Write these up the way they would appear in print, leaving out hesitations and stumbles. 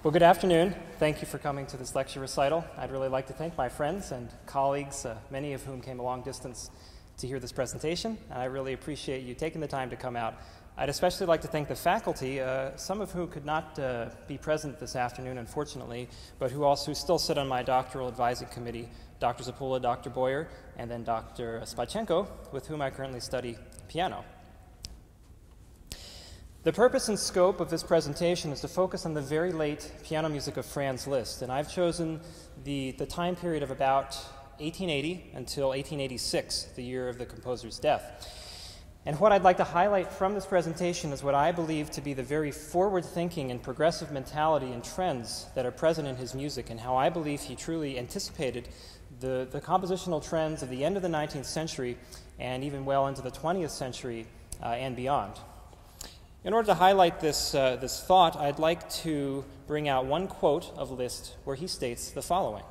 Well, good afternoon. Thank you for coming to this lecture recital. I'd really like to thank my friends and colleagues, many of whom came a long distance to hear this presentation. I really appreciate you taking the time to come out. I'd especially like to thank the faculty, some of whom could not be present this afternoon, unfortunately, but who also still sit on my doctoral advising committee, Dr. Zapula, Dr. Boyer, and then Dr. Spachenko, with whom I currently study piano. The purpose and scope of this presentation is to focus on the very late piano music of Franz Liszt, and I've chosen the time period of about 1880 until 1886, the year of the composer's death. And what I'd like to highlight from this presentation is what I believe to be the very forward-thinking and progressive mentality and trends that are present in his music, and how I believe he truly anticipated the compositional trends of the end of the 19th century and even well into the 20th century and beyond. In order to highlight this thought, I'd like to bring out one quote of Liszt where he states the following: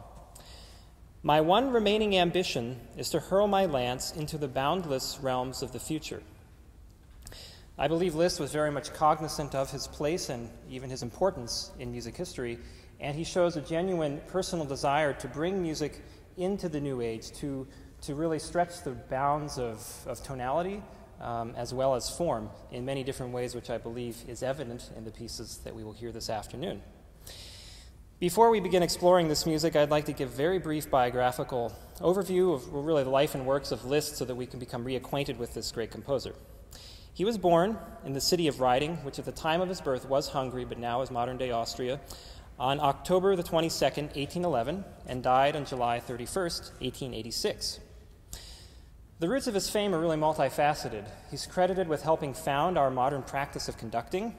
"My one remaining ambition is to hurl my lance into the boundless realms of the future." I believe Liszt was very much cognizant of his place and even his importance in music history, and he shows a genuine personal desire to bring music into the new age, to really stretch the bounds of tonality, as well as form in many different ways, which I believe is evident in the pieces that we will hear this afternoon. Before we begin exploring this music, I'd like to give a very brief biographical overview of really the life and works of Liszt so that we can become reacquainted with this great composer. He was born in the city of Riding, which at the time of his birth was Hungary, but now is modern-day Austria, on October the 22nd, 1811, and died on July 31st, 1886. The roots of his fame are really multifaceted. He's credited with helping found our modern practice of conducting.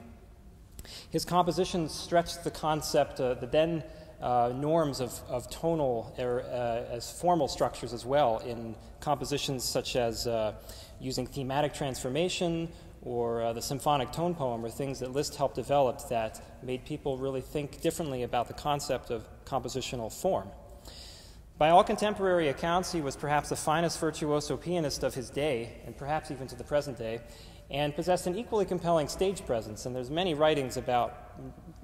His compositions stretched the concept, the then norms of tonal as formal structures as well, in compositions such as using thematic transformation or the symphonic tone poem, or things that Liszt helped develop that made people really think differently about the concept of compositional form. By all contemporary accounts, he was perhaps the finest virtuoso pianist of his day, and perhaps even to the present day, and possessed an equally compelling stage presence. And there's many writings about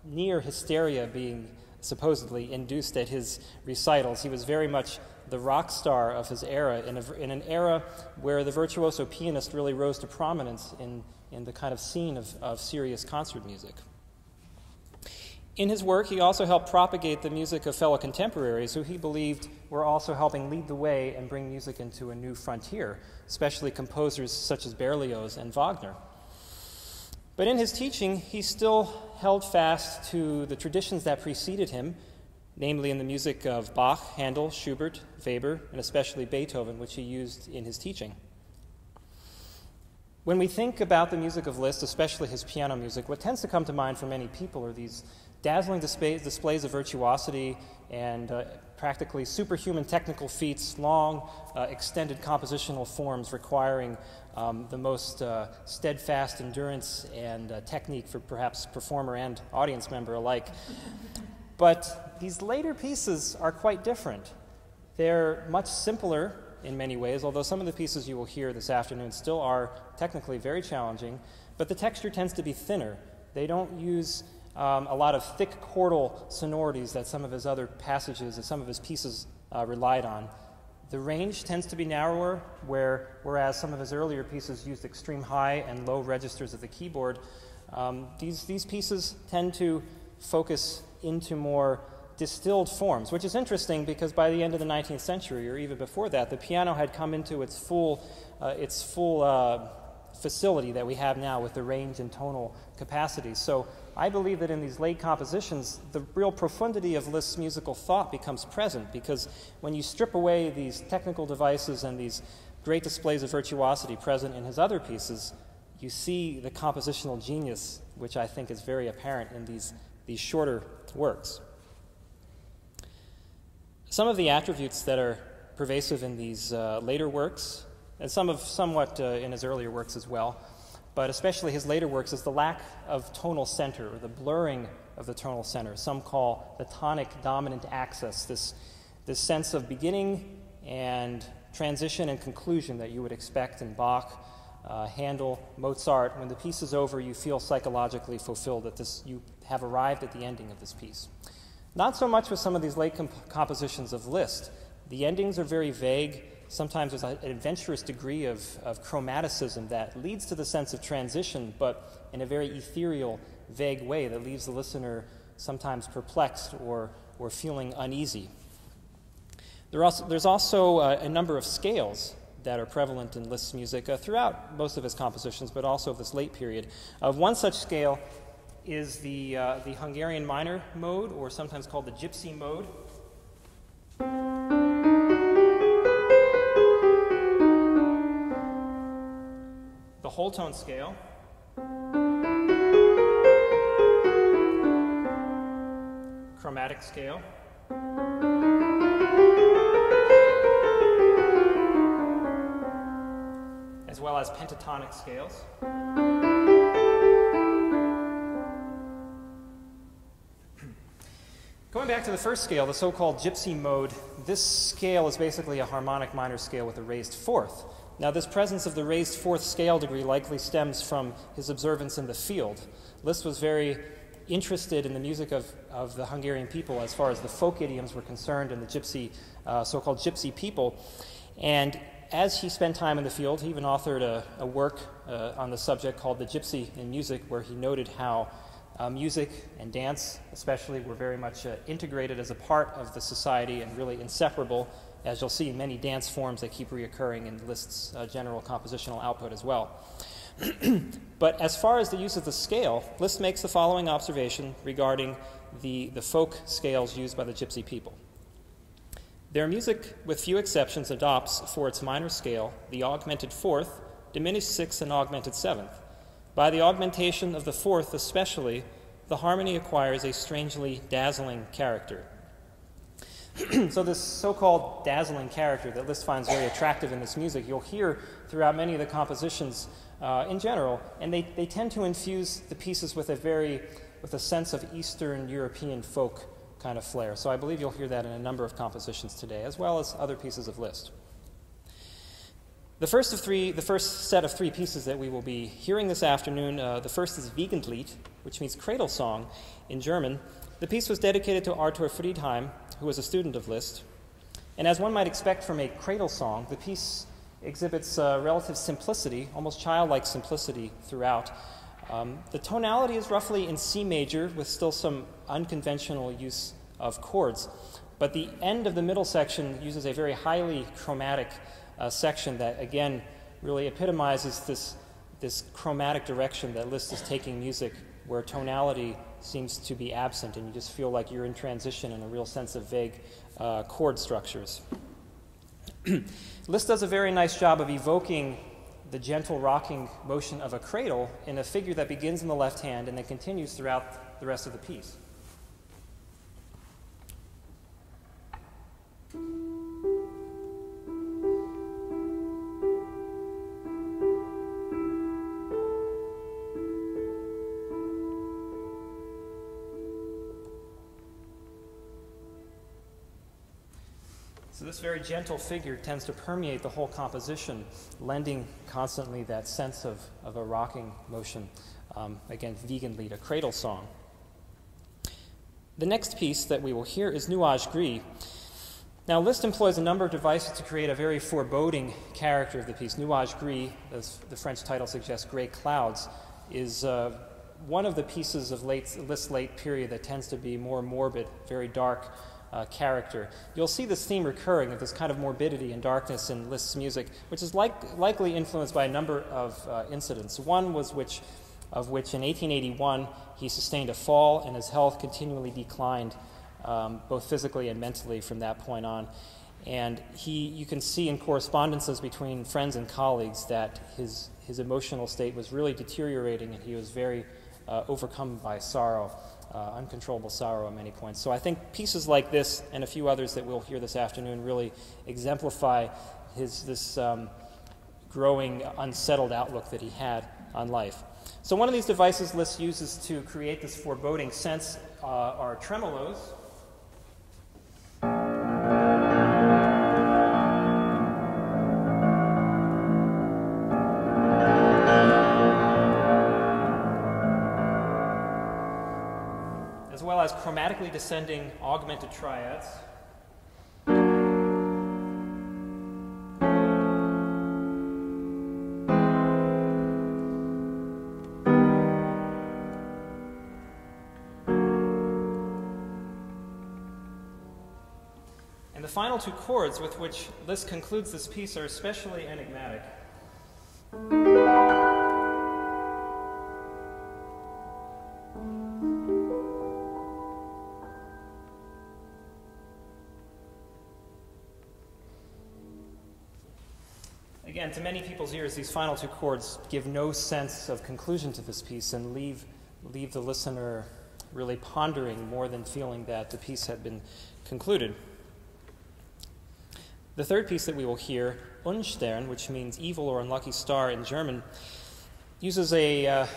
near hysteria being supposedly induced at his recitals. He was very much the rock star of his era, in an era where the virtuoso pianist really rose to prominence in the kind of scene of serious concert music. In his work, he also helped propagate the music of fellow contemporaries who he believed were also helping lead the way and bring music into a new frontier, especially composers such as Berlioz and Wagner. But in his teaching, he still held fast to the traditions that preceded him, namely in the music of Bach, Handel, Schubert, Weber, and especially Beethoven, which he used in his teaching. When we think about the music of Liszt, especially his piano music, what tends to come to mind for many people are these dazzling displays of virtuosity and practically superhuman technical feats, long, extended compositional forms requiring the most steadfast endurance and technique for perhaps performer and audience member alike. But these later pieces are quite different. They're much simpler in many ways, although some of the pieces you will hear this afternoon still are technically very challenging, but the texture tends to be thinner. They don't use a lot of thick chordal sonorities that some of his other passages and some of his pieces relied on. The range tends to be narrower, whereas some of his earlier pieces used extreme high and low registers of the keyboard. These pieces tend to focus into more distilled forms, which is interesting because by the end of the 19th century, or even before that, the piano had come into its full facility that we have now with the range and tonal capacities. So I believe that in these late compositions, the real profundity of Liszt's musical thought becomes present, because when you strip away these technical devices and these great displays of virtuosity present in his other pieces, you see the compositional genius, which I think is very apparent in these shorter works. Some of the attributes that are pervasive in these later works, and somewhat in his earlier works as well, but especially his later works, is the lack of tonal center, or the blurring of the tonal center. Some call the tonic dominant axis, this sense of beginning and transition and conclusion that you would expect in Bach, Handel, Mozart, when the piece is over, you feel psychologically fulfilled that you have arrived at the ending of this piece. Not so much with some of these late compositions of Liszt. The endings are very vague. Sometimes there's an adventurous degree of chromaticism that leads to the sense of transition, but in a very ethereal, vague way that leaves the listener sometimes perplexed or feeling uneasy. There's also a number of scales that are prevalent in Liszt's music throughout most of his compositions, but also of this late period. One such scale is the Hungarian minor mode, or sometimes called the gypsy mode. The whole tone scale. Chromatic scale. As well as pentatonic scales. Going back to the first scale, the so-called gypsy mode, this scale is basically a harmonic minor scale with a raised fourth. Now, this presence of the raised fourth scale degree likely stems from his observance in the field. Liszt was very interested in the music of the Hungarian people as far as the folk idioms were concerned and the gypsy, so-called gypsy people. And as he spent time in the field, he even authored a work on the subject called The Gypsy in Music, where he noted how music and dance especially were very much integrated as a part of the society and really inseparable, as you'll see in many dance forms that keep reoccurring in Liszt's general compositional output as well. But as far as the use of the scale, Liszt makes the following observation regarding the folk scales used by the gypsy people. Their music, with few exceptions, adopts for its minor scale the augmented fourth, diminished sixth, and augmented seventh. By the augmentation of the fourth especially, the harmony acquires a strangely dazzling character. So this so-called dazzling character that Liszt finds very attractive in this music, you'll hear throughout many of the compositions in general, and they tend to infuse the pieces with a sense of Eastern European folk kind of flair. So I believe you'll hear that in a number of compositions today, as well as other pieces of Liszt. The first set of three pieces that we will be hearing this afternoon, the first is Wiegenlied, which means cradle song in German. The piece was dedicated to Arthur Friedheim, who was a student of Liszt. And as one might expect from a cradle song, the piece exhibits relative simplicity, almost childlike simplicity throughout. The tonality is roughly in C major with still some unconventional use of chords. But the end of the middle section uses a very highly chromatic section that, again, really epitomizes this chromatic direction that Liszt is taking music, where tonality seems to be absent and you just feel like you're in transition in a real sense of vague chord structures. Liszt does a very nice job of evoking the gentle rocking motion of a cradle in a figure that begins in the left hand and then continues throughout the rest of the piece. So this very gentle figure tends to permeate the whole composition, lending constantly that sense of a rocking motion. Again, Wiegenlied, a cradle song. The next piece that we will hear is Nuages Gris. Now, Liszt employs a number of devices to create a very foreboding character of the piece. Nuages Gris, as the French title suggests, gray clouds, is one of the pieces of Liszt's late period that tends to be more morbid, very dark, character. You'll see this theme recurring of this kind of morbidity and darkness in Liszt's music, which is likely influenced by a number of incidents. One was of which in 1881 he sustained a fall and his health continually declined, both physically and mentally from that point on. And you can see in correspondences between friends and colleagues that his emotional state was really deteriorating and he was very overcome by sorrow. Uncontrollable sorrow at many points. So I think pieces like this and a few others that we'll hear this afternoon really exemplify this growing unsettled outlook that he had on life. So one of these devices Liszt uses to create this foreboding sense are tremolos. as well as chromatically descending augmented triads. And the final two chords with which Liszt concludes this piece are especially enigmatic. Again, to many people's ears, these final two chords give no sense of conclusion to this piece and leave the listener really pondering more than feeling that the piece had been concluded. The third piece that we will hear, Unstern, which means evil or unlucky star in German, uses a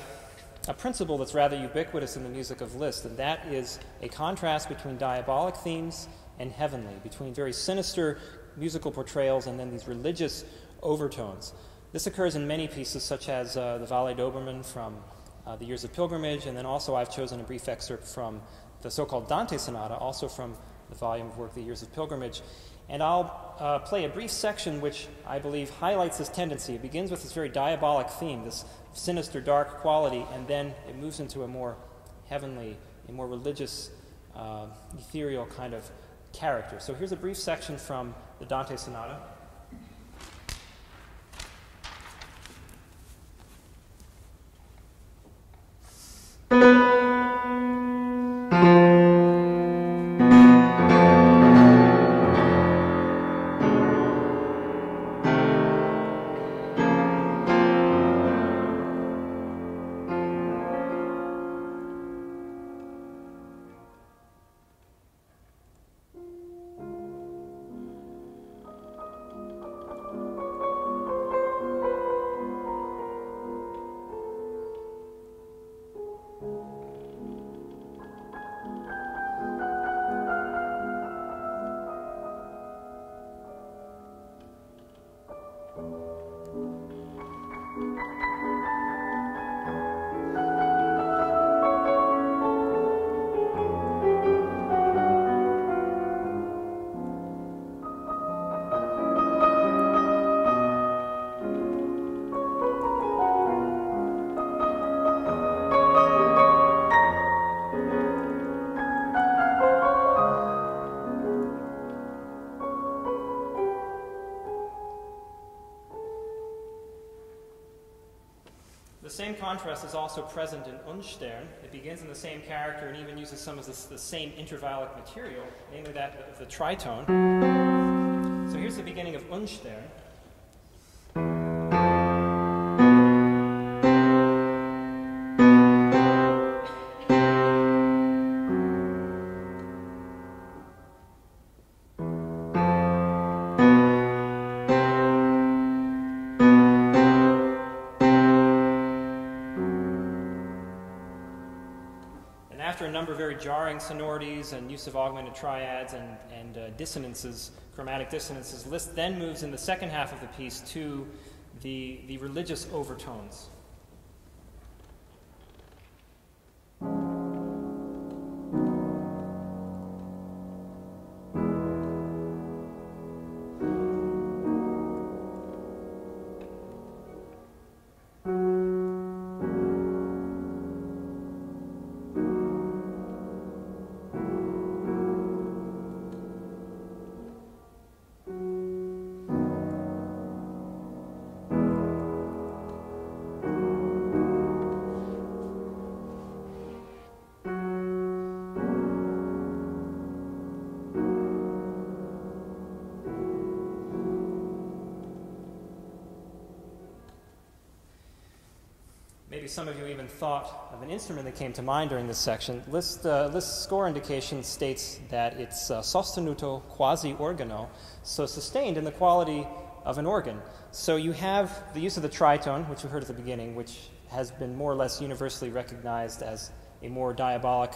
principle that's rather ubiquitous in the music of Liszt, and that is a contrast between diabolic themes and heavenly, between very sinister musical portrayals and then these religious overtones. This occurs in many pieces, such as the Valse Dobermann from The Years of Pilgrimage, and then also I've chosen a brief excerpt from the so-called Dante Sonata, also from the volume of work The Years of Pilgrimage. And I'll play a brief section which I believe highlights this tendency. It begins with this very diabolic theme, this sinister, dark quality, and then it moves into a more heavenly, a more religious, ethereal kind of character. So here's a brief section from the Dante Sonata. The same contrast is also present in Unstern. It begins in the same character and even uses some of the same intervallic material, namely that of the tritone. So here's the beginning of Unstern. After a number of very jarring sonorities and use of augmented triads and dissonances, chromatic dissonances, Liszt then moves in the second half of the piece to the religious overtones. Maybe some of you even thought of an instrument that came to mind during this section. Liszt's score indication states that it's sostenuto quasi organo, so sustained in the quality of an organ. So you have the use of the tritone, which we heard at the beginning, which has been more or less universally recognized as a more diabolic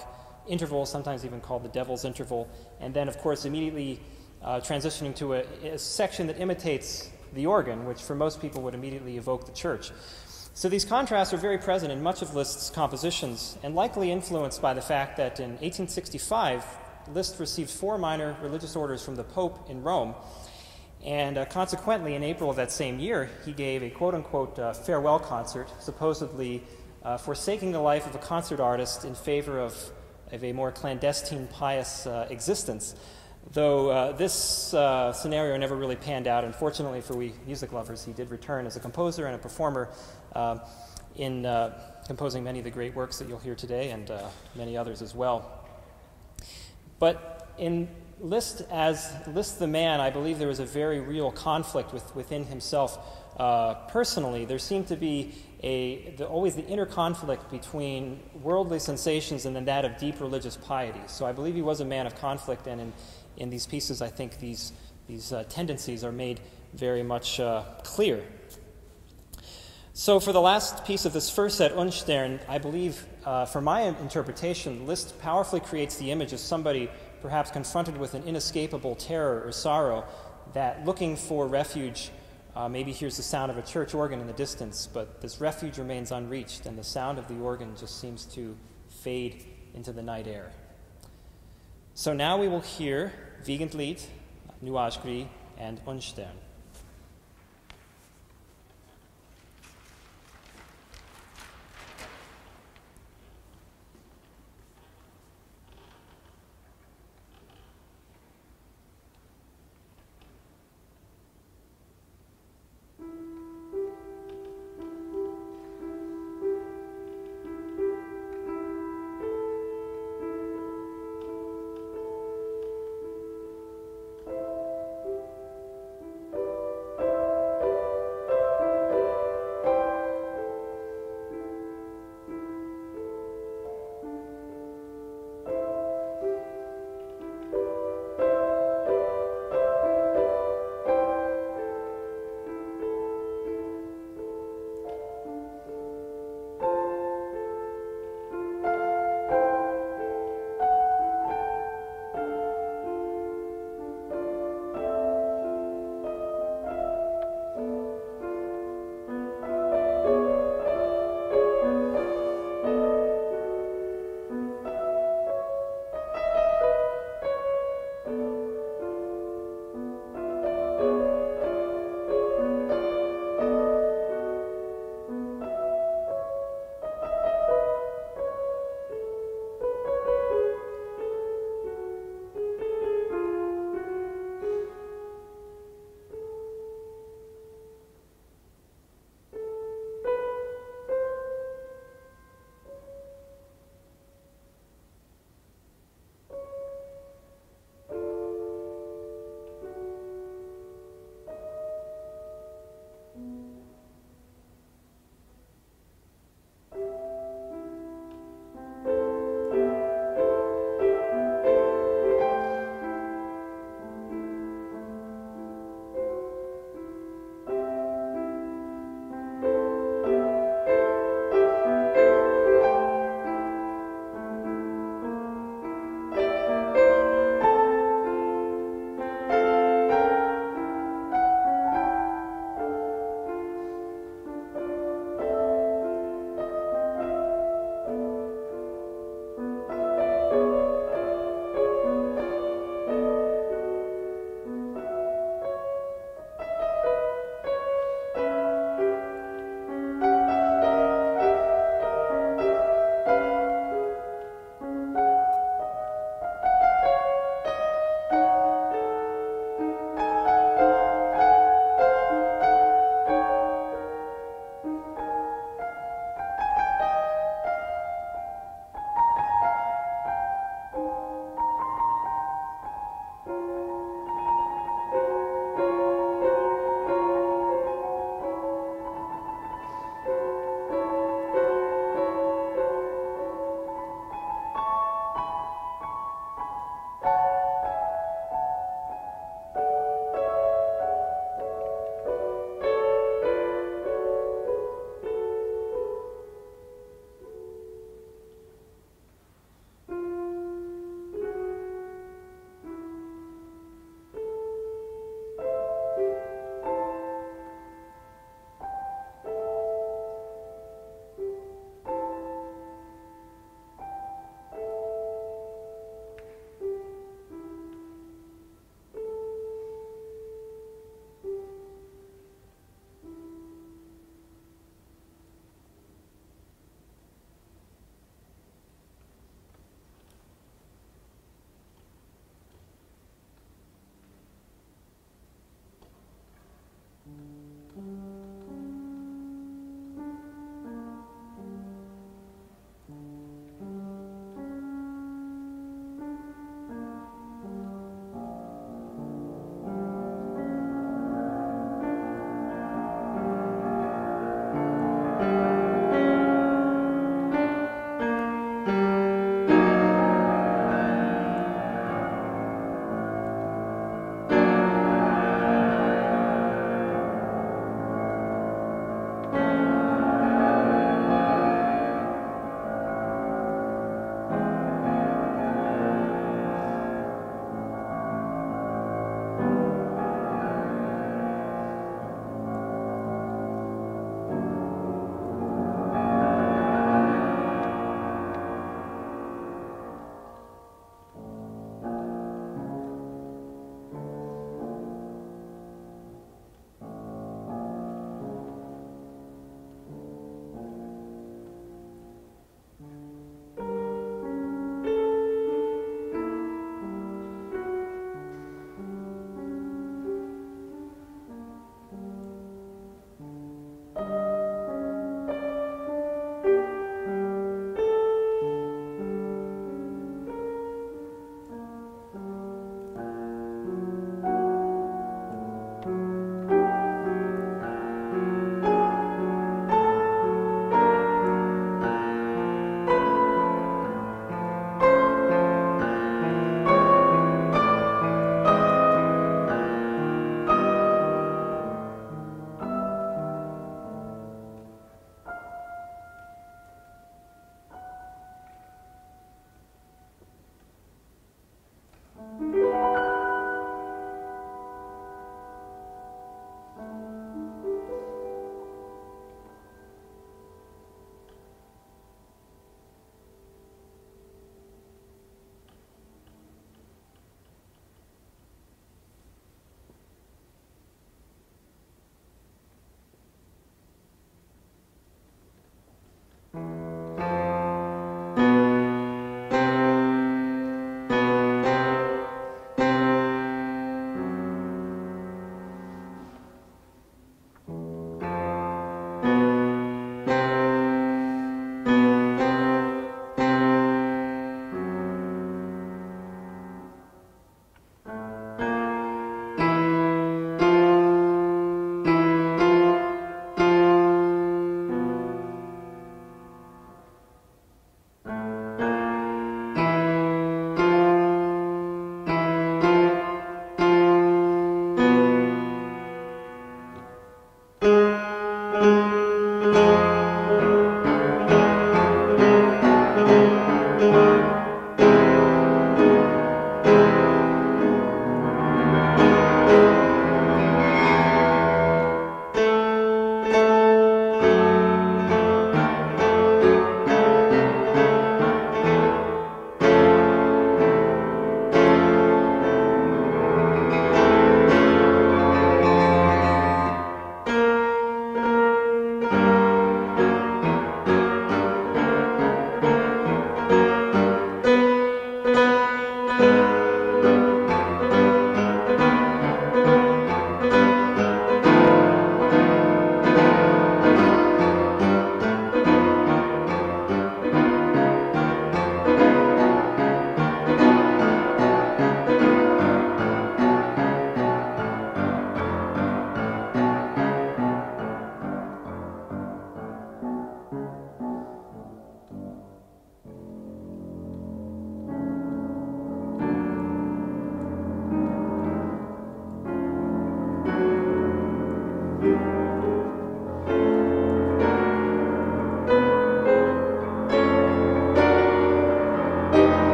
interval, sometimes even called the devil's interval, and then, of course, immediately transitioning to a section that imitates the organ, which for most people would immediately evoke the church. So these contrasts are very present in much of Liszt's compositions, and likely influenced by the fact that in 1865, Liszt received 4 minor religious orders from the Pope in Rome, and consequently, in April of that same year, he gave a quote-unquote farewell concert, supposedly forsaking the life of a concert artist in favor of a more clandestine, pious existence. Though this scenario never really panned out, unfortunately for we music lovers, he did return as a composer and a performer in composing many of the great works that you'll hear today, and many others as well. But in Liszt, as Liszt the man, I believe there was a very real conflict within himself personally. There seemed to be always the inner conflict between worldly sensations and then that of deep religious piety. So I believe he was a man of conflict, and in these pieces I think these tendencies are made very much clear. So for the last piece of this first set, Unstern, I believe, for my interpretation, Liszt powerfully creates the image of somebody perhaps confronted with an inescapable terror or sorrow, that looking for refuge maybe hears the sound of a church organ in the distance, but this refuge remains unreached, and the sound of the organ just seems to fade into the night air. So now we will hear Wiegenlied, Nuages Gris, and Unstern.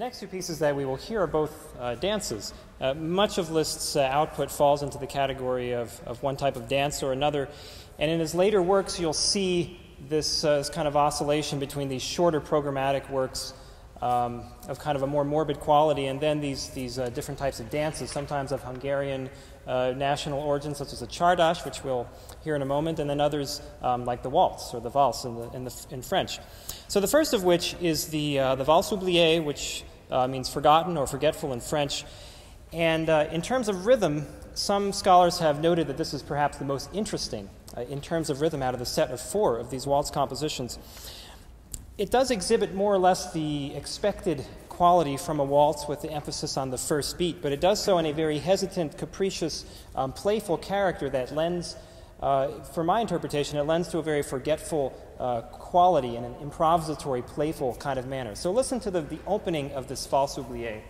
next two pieces that we will hear are both dances. Much of Liszt's output falls into the category of one type of dance or another, and in his later works you'll see this kind of oscillation between these shorter programmatic works of kind of a more morbid quality, and then these different types of dances, sometimes of Hungarian national origin, such as the Csárdás, which we'll hear in a moment, and then others like the waltz or the valse in French. So the first of which is the Valse oubliée, which means forgotten or forgetful in French. And in terms of rhythm, some scholars have noted that this is perhaps the most interesting in terms of rhythm out of the set of 4 of these waltz compositions. It does exhibit more or less the expected quality from a waltz with the emphasis on the first beat, but it does so in a very hesitant, capricious, playful character that lends, for my interpretation, it lends to a very forgetful quality in an improvisatory, playful kind of manner. So listen to the opening of this Valse oubliée.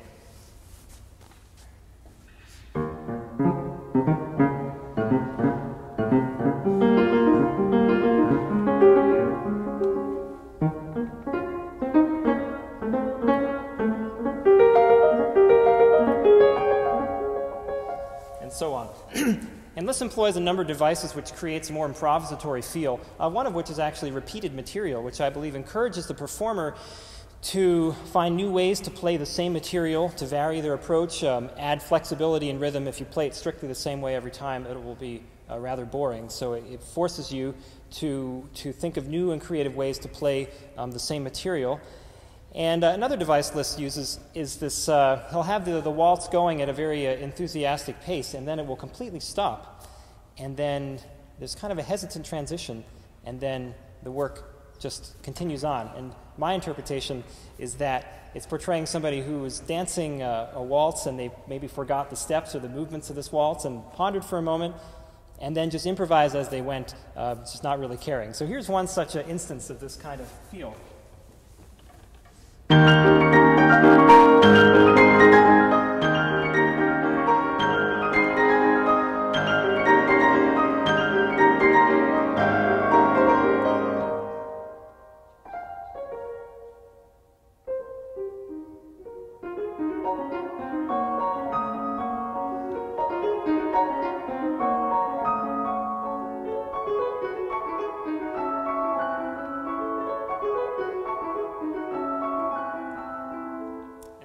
So on. And Liszt employs a number of devices which creates a more improvisatory feel, one of which is actually repeated material, which I believe encourages the performer to find new ways to play the same material, to vary their approach, add flexibility in rhythm. If you play it strictly the same way every time, it will be rather boring. So it forces you to think of new and creative ways to play the same material. And another device Liszt uses is this, he'll have the waltz going at a very enthusiastic pace, and then it will completely stop. And then there's kind of a hesitant transition, and then the work just continues on. And my interpretation is that it's portraying somebody who was dancing a waltz, and they maybe forgot the steps or the movements of this waltz, and pondered for a moment, and then just improvised as they went, just not really caring. So here's one such instance of this kind of feel.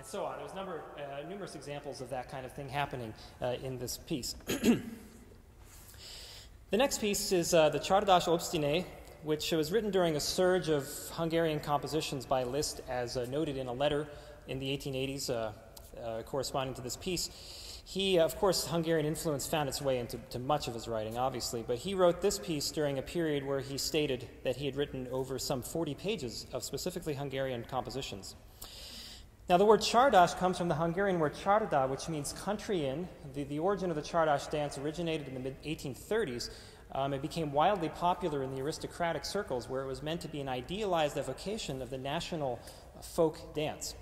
So on. There's numerous examples of that kind of thing happening in this piece. The next piece is the Csárdás obstiné, which was written during a surge of Hungarian compositions by Liszt, as noted in a letter in the 1880s corresponding to this piece. He, of course, Hungarian influence found its way into much of his writing, obviously, but he wrote this piece during a period where he stated that he had written over some 40 pages of specifically Hungarian compositions. Now, the word Csárdás comes from the Hungarian word csárda, which means country inn. The origin of the Csárdás dance originated in the mid-1830s. It became wildly popular in the aristocratic circles, where it was meant to be an idealized evocation of the national folk dance.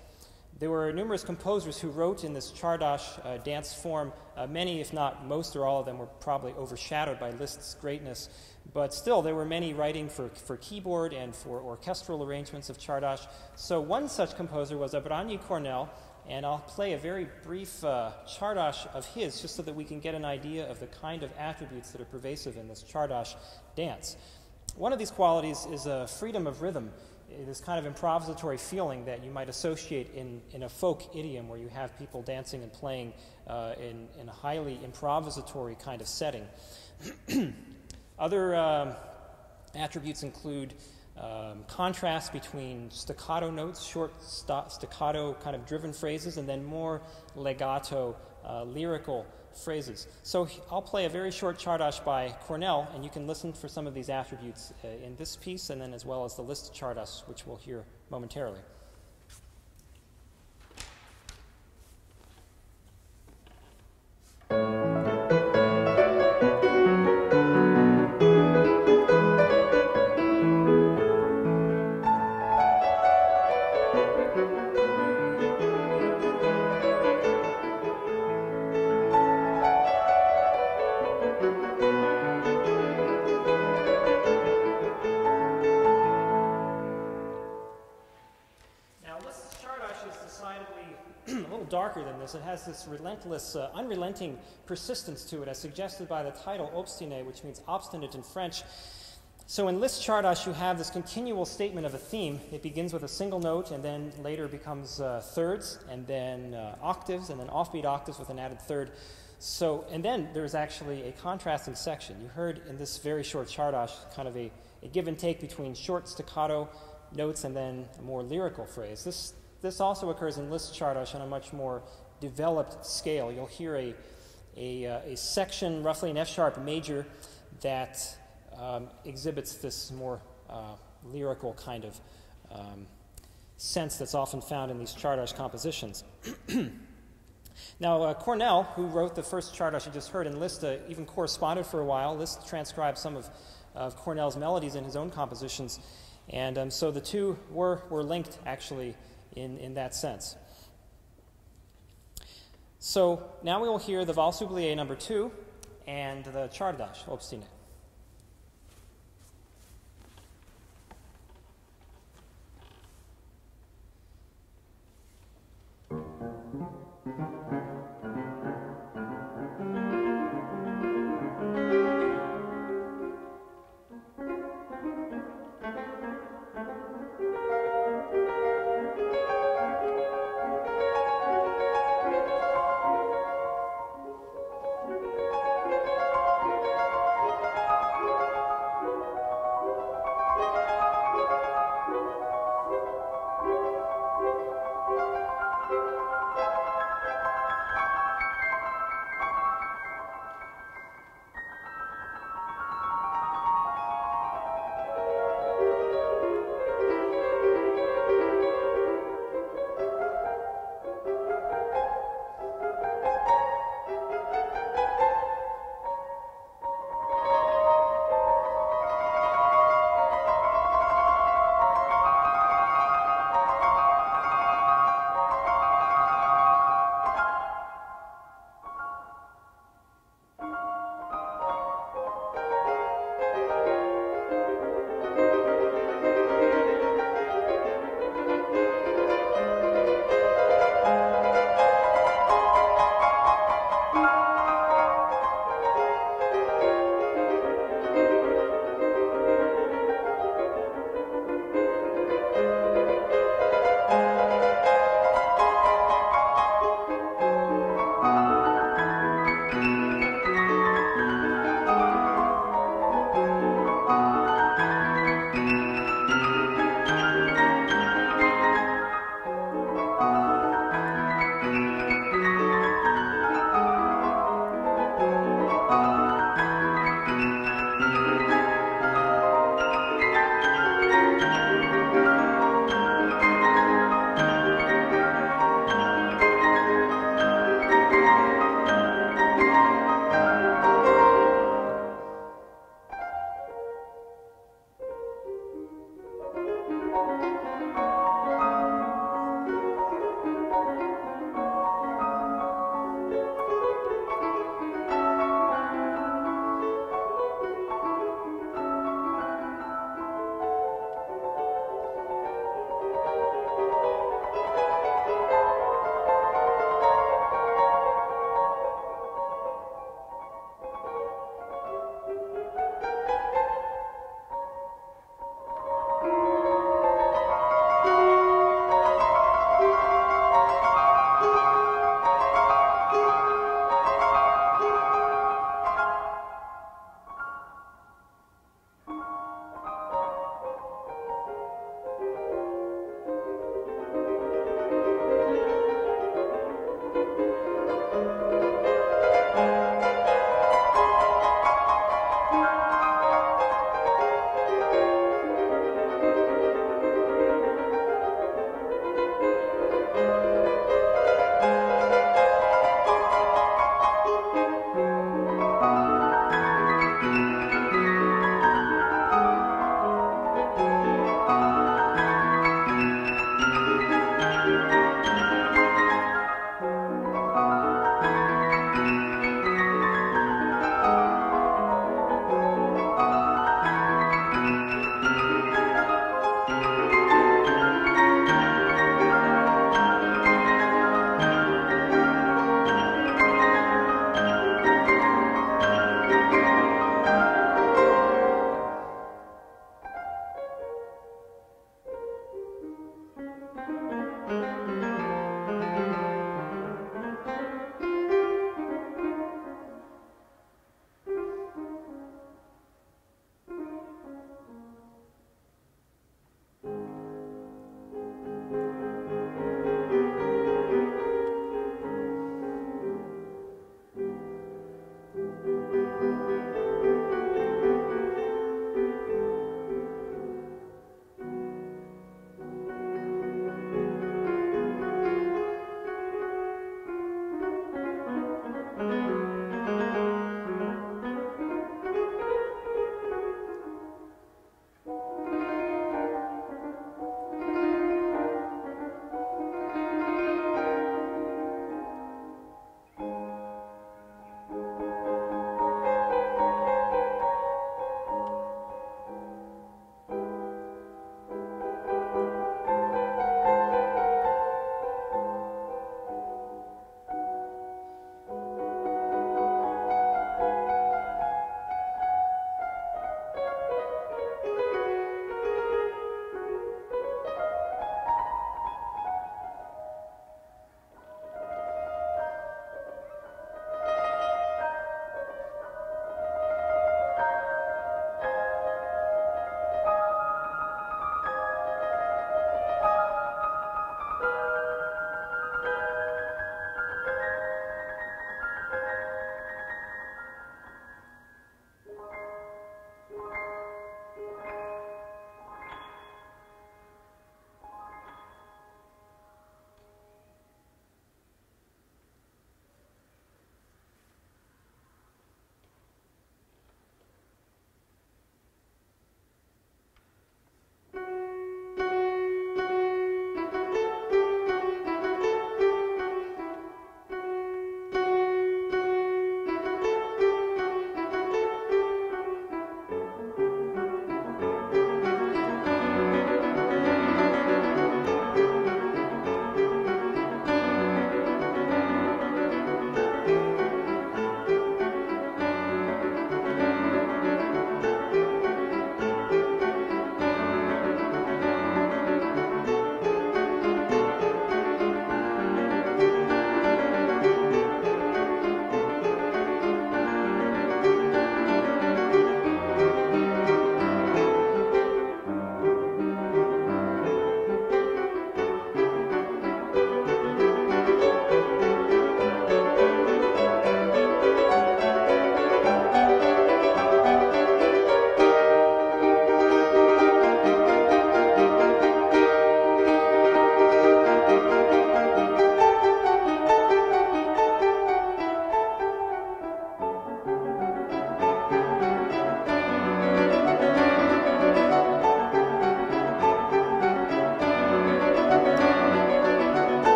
There were numerous composers who wrote in this Csárdás dance form. Many, if not most or all of them, were probably overshadowed by Liszt's greatness. But still, there were many writing for keyboard and for orchestral arrangements of Csárdás. So one such composer was Ébranyi Kornél, and I'll play a very brief Csárdás of his, just so that we can get an idea of the kind of attributes that are pervasive in this Csárdás dance. One of these qualities is a freedom of rhythm, this kind of improvisatory feeling that you might associate in a folk idiom, where you have people dancing and playing in a highly improvisatory kind of setting. Other attributes include contrast between staccato notes, short staccato kind of driven phrases, and then more legato lyrical phrases. So I'll play a very short Csárdás by Kornél, and you can listen for some of these attributes in this piece, and then as well as the Liszt Csárdás, which we'll hear momentarily. darker than this. It has this relentless, unrelenting persistence to it, as suggested by the title obstiné, which means obstinate in French. So in Liszt Csárdás, you have this continual statement of a theme. It begins with a single note, and then later becomes thirds, and then octaves, and then offbeat octaves with an added third. So, and then there's actually a contrasting section. You heard in this very short Csárdás kind of a give and take between short staccato notes and then a more lyrical phrase. This also occurs in Liszt Csárdás on a much more developed scale. You'll hear a section, roughly an F-sharp major, that exhibits this more lyrical kind of sense that's often found in these Csárdás compositions. Now, Cornell, who wrote the first Csárdás you just heard in Liszt, even corresponded for a while. Liszt transcribed some of Cornell's melodies in his own compositions, and so the two were linked, actually, in that sense. So now we will hear the Valse oubliée number 2 and the Csárdás, obstiné.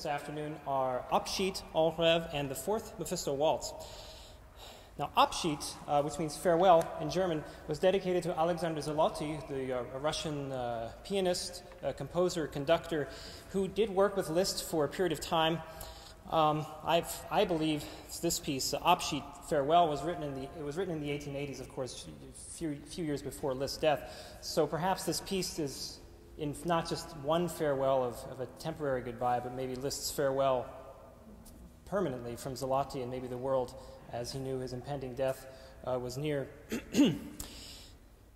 this afternoon are Abschied, en rêve, and the fourth Mephisto Waltz. Now, Abschied, which means farewell in German, was dedicated to Alexander Zaloty, a Russian pianist, composer, conductor, who did work with Liszt for a period of time. I believe this piece, Abschied, Farewell, was written in the 1880s, of course, a few years before Liszt's death. So perhaps this piece is in not just one farewell of a temporary goodbye, but maybe Liszt's farewell permanently from Zaloty and maybe the world, as he knew his impending death was near.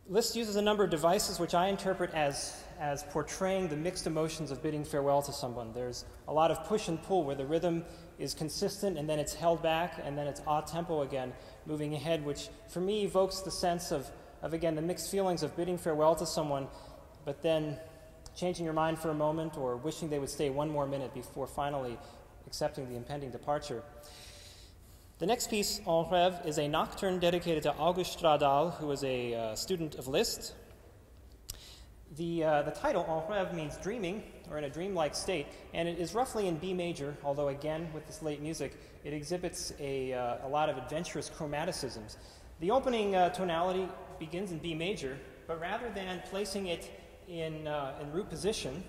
Liszt uses a number of devices which I interpret as portraying the mixed emotions of bidding farewell to someone. There's a lot of push and pull where the rhythm is consistent and then it's held back and then it's a tempo again, moving ahead, which for me evokes the sense of again, the mixed feelings of bidding farewell to someone, but then changing your mind for a moment or wishing they would stay one more minute before finally accepting the impending departure. The next piece, En Rêve, is a nocturne dedicated to August Stradal, who was a student of Liszt. The title, En Rêve, means dreaming, or in a dreamlike state, and it is roughly in B major, although again, with this late music, it exhibits a lot of adventurous chromaticisms. The opening tonality begins in B major, but rather than placing it in root position,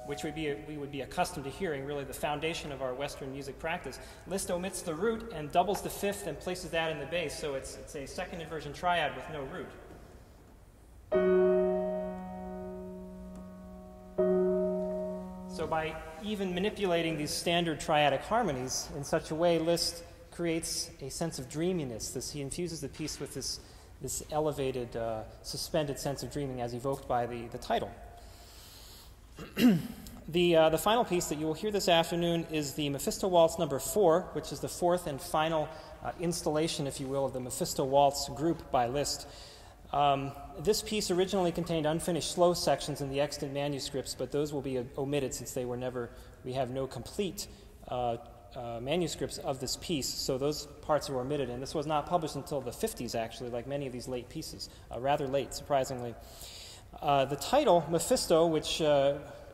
which we would be accustomed to hearing, really the foundation of our Western music practice, Liszt omits the root and doubles the fifth and places that in the bass, so it's a second inversion triad with no root. So by even manipulating these standard triadic harmonies in such a way, Liszt creates a sense of dreaminess. He infuses the piece with this elevated, suspended sense of dreaming as evoked by the title. The final piece that you will hear this afternoon is the Mephisto Waltz number 4, which is the fourth and final installation, if you will, of the Mephisto Waltz group by Liszt. This piece originally contained unfinished slow sections in the extant manuscripts, but those will be omitted since we have no complete manuscripts of this piece, so those parts are omitted, and this was not published until the 50s, actually, like many of these late pieces, rather late, surprisingly. The title, Mephisto, which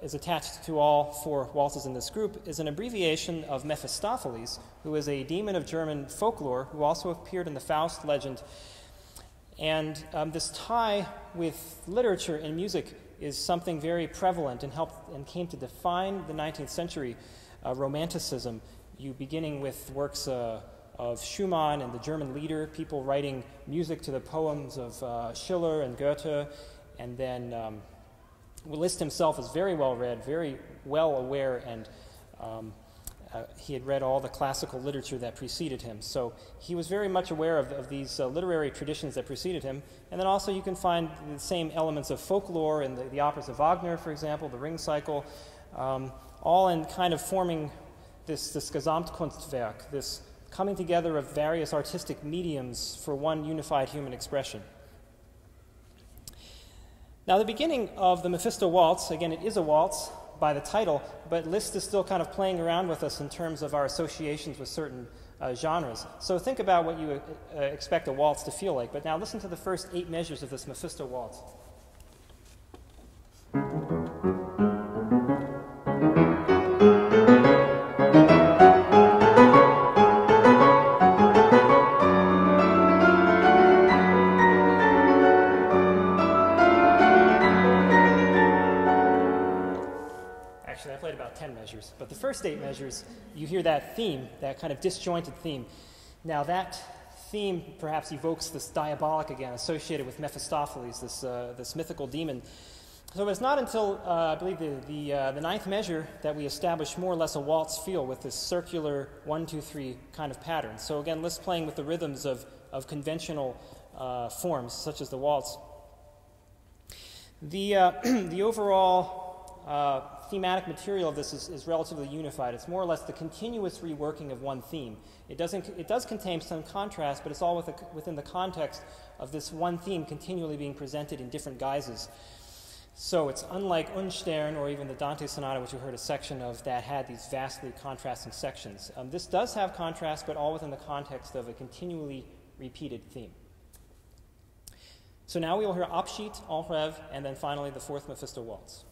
is attached to all four waltzes in this group, is an abbreviation of Mephistopheles, who is a demon of German folklore who also appeared in the Faust legend. And this tie with literature and music is something very prevalent and came to define the 19th century Romanticism, beginning with works of Schumann and the German leader, people writing music to the poems of Schiller and Goethe. And then Liszt himself is very well read, very well aware, and he had read all the classical literature that preceded him. So he was very much aware of these literary traditions that preceded him. And then also you can find the same elements of folklore in the operas of Wagner, for example, the Ring Cycle, all in kind of forming this Gesamtkunstwerk, this coming together of various artistic mediums for one unified human expression. Now, the beginning of the Mephisto Waltz, again, it is a waltz by the title, but Liszt is still kind of playing around with us in terms of our associations with certain genres. So think about what you expect a waltz to feel like. But now listen to the first 8 measures of this Mephisto Waltz. But the first 8 measures, you hear that theme, that kind of disjointed theme. Now that theme perhaps evokes this diabolic again, associated with Mephistopheles, this mythical demon. So it's not until, I believe, the 9th measure that we establish more or less a waltz feel with this circular 1-2-3 kind of pattern. So again, Liszt playing with the rhythms of conventional forms, such as the waltz. The overall thematic material of this is relatively unified. It's more or less the continuous reworking of one theme. It does contain some contrast, but it's all within the context of this one theme continually being presented in different guises. So it's unlike Unstern or even the Dante Sonata, which you heard a section of, that had these vastly contrasting sections. This does have contrast, but all within the context of a continually repeated theme. So now we will hear Abschied, En Rêve, and then finally the fourth Mephisto Waltz.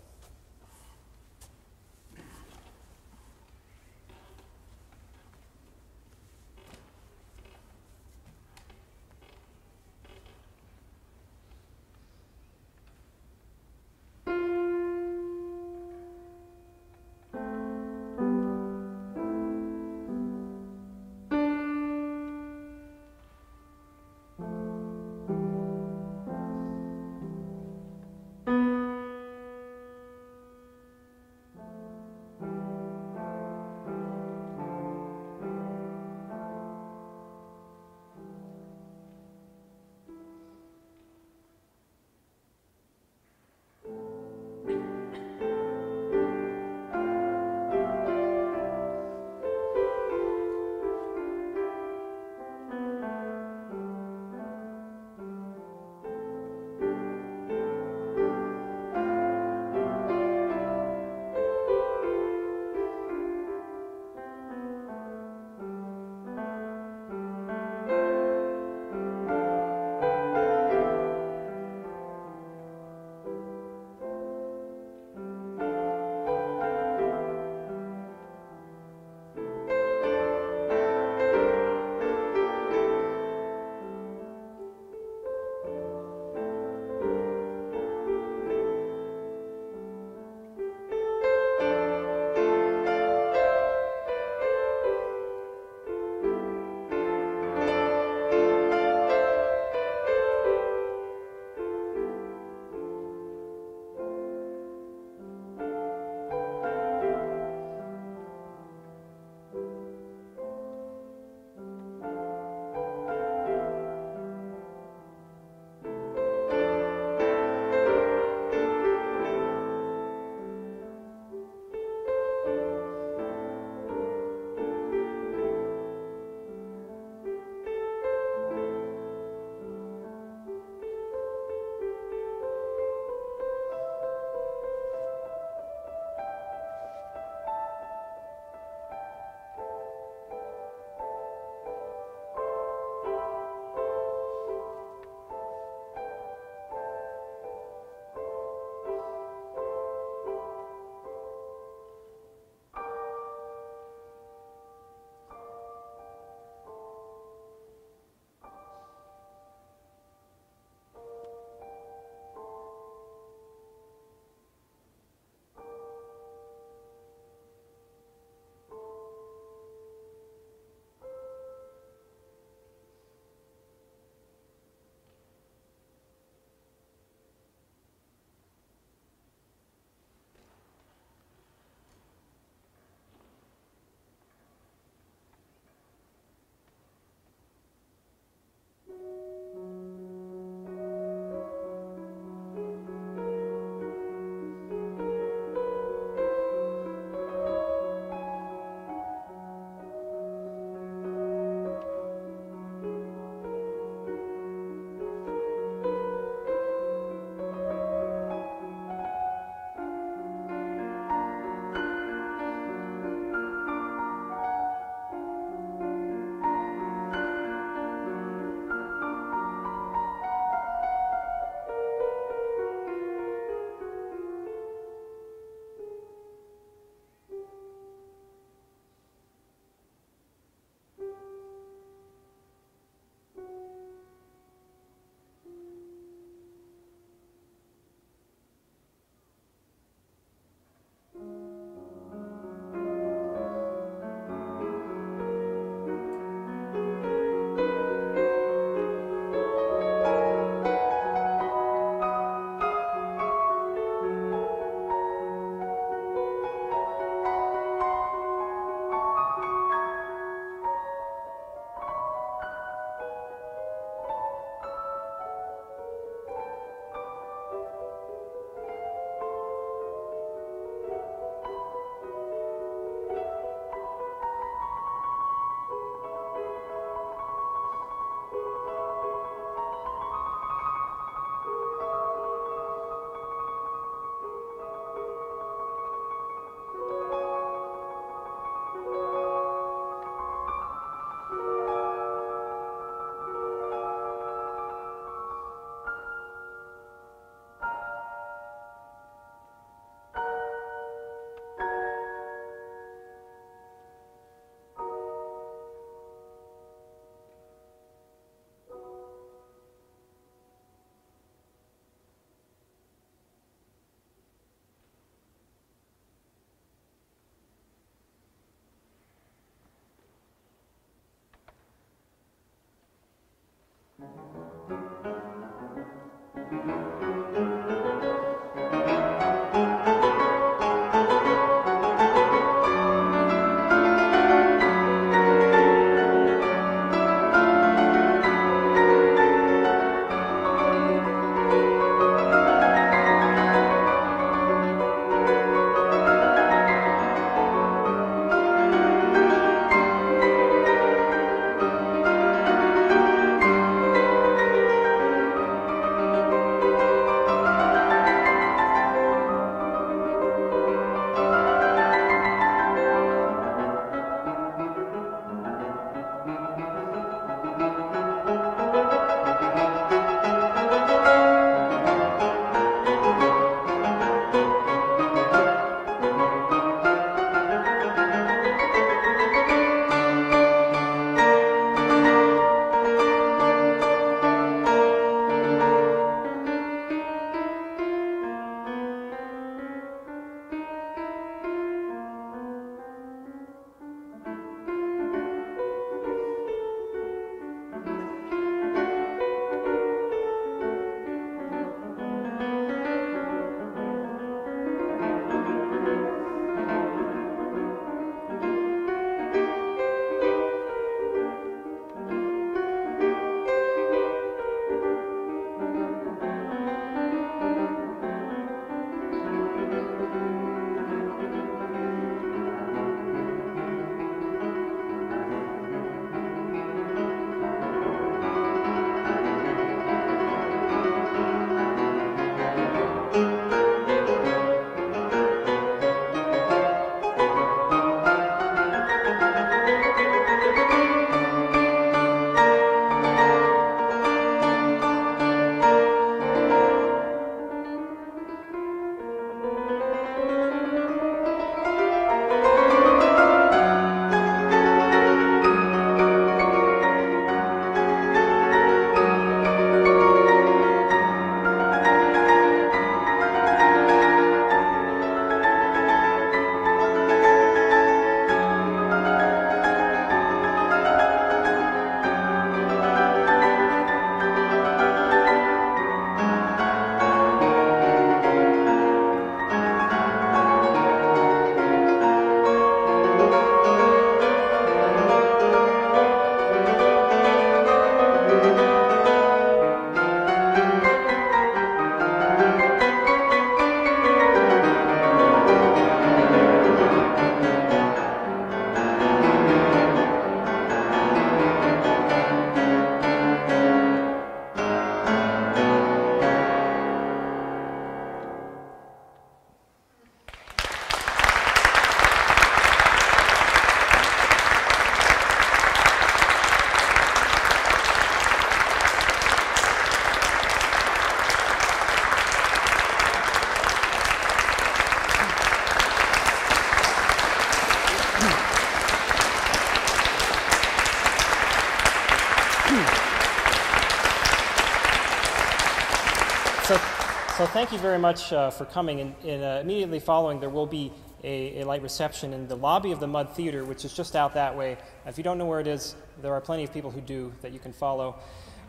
So thank you very much for coming. And immediately following, there will be a light reception in the lobby of the Mud Theater, which is just out that way. If you don't know where it is, there are plenty of people who do that you can follow.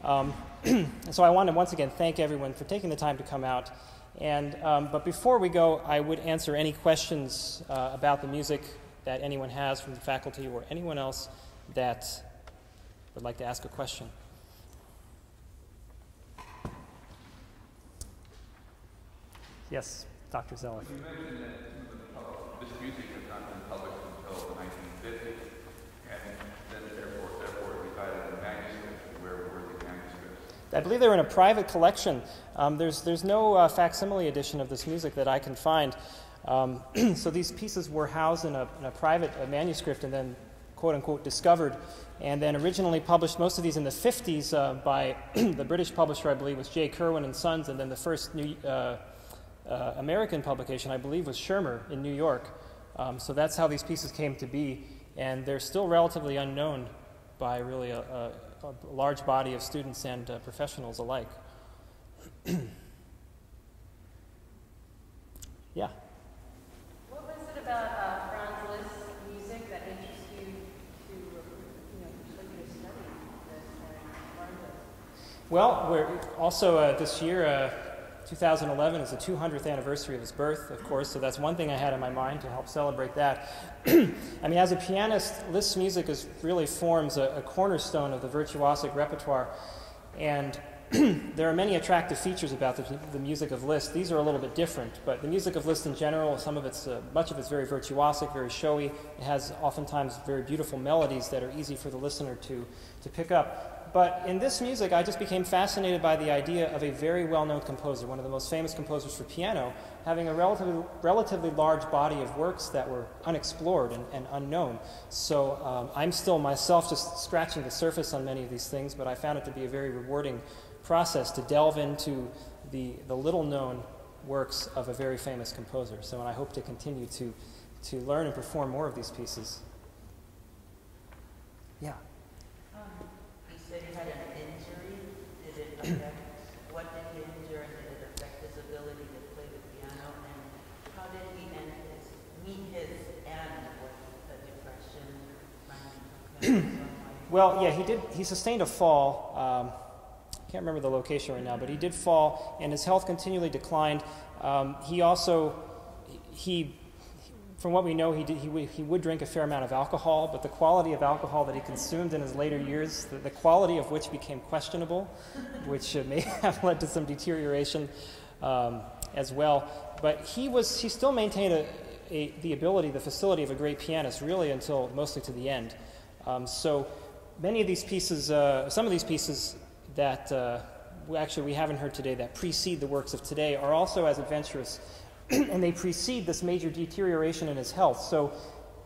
So I want to once again thank everyone for taking the time to come out. And but before we go, I would answer any questions about the music that anyone has from the faculty or anyone else that would like to ask a question. Yes, Dr. Zeller. You mentioned that this music has not been published until the 1950s, and then therefore it resided in manuscripts. Where were the manuscripts? I believe they're in a private collection. There's no facsimile edition of this music that I can find. So these pieces were housed in a private manuscript and then, quote-unquote, discovered, and then originally published, most of these in the 50s by the British publisher, I believe, was J. Kerwin and Sons, and then the first American publication, I believe, was Schirmer in New York. So that's how these pieces came to be, and they're still relatively unknown by really a large body of students and professionals alike. Yeah? What was it about Franz Liszt's music that interested you to study this and learn this? Well, we're also this year, 2011 is the 200th anniversary of his birth, of course, so that's one thing I had in my mind to help celebrate that. I mean, as a pianist, Liszt's music really forms a cornerstone of the virtuosic repertoire, and there are many attractive features about the music of Liszt. These are a little bit different, but the music of Liszt in general, much of it's very virtuosic, very showy. It has oftentimes very beautiful melodies that are easy for the listener to pick up. But in this music, I just became fascinated by the idea of a very well-known composer, one of the most famous composers for piano, having a relatively large body of works that were unexplored and unknown. So I'm still myself just scratching the surface on many of these things, but I found it to be a very rewarding process to delve into the little-known works of a very famous composer. So I hope to continue to learn and perform more of these pieces. Yeah. You said he had an injury. Did it affect, what did he injure, and did it affect his ability to play the piano? And how did he meet his end with the depression? Well, yeah, he sustained a fall. I can't remember the location right now, but he did fall, and his health continually declined. He also, from what we know, he would drink a fair amount of alcohol, but the quality of alcohol that he consumed in his later years, the quality of which became questionable, which may have led to some deterioration as well. But he still maintained the ability, the facility of a great pianist, really until mostly to the end. So many of these pieces, some of these pieces that we haven't heard today that precede the works of today are also as adventurous, and they precede this major deterioration in his health. So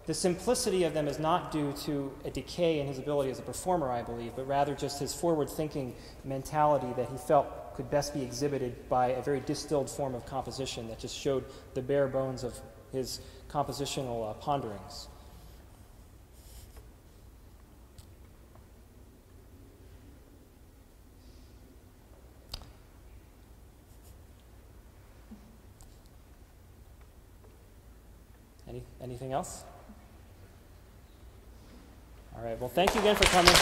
the simplicity of them is not due to a decay in his ability as a performer, I believe, but rather just his forward-thinking mentality that he felt could best be exhibited by a very distilled form of composition that just showed the bare bones of his compositional ponderings. Anything else? All right, well, thank you again for coming.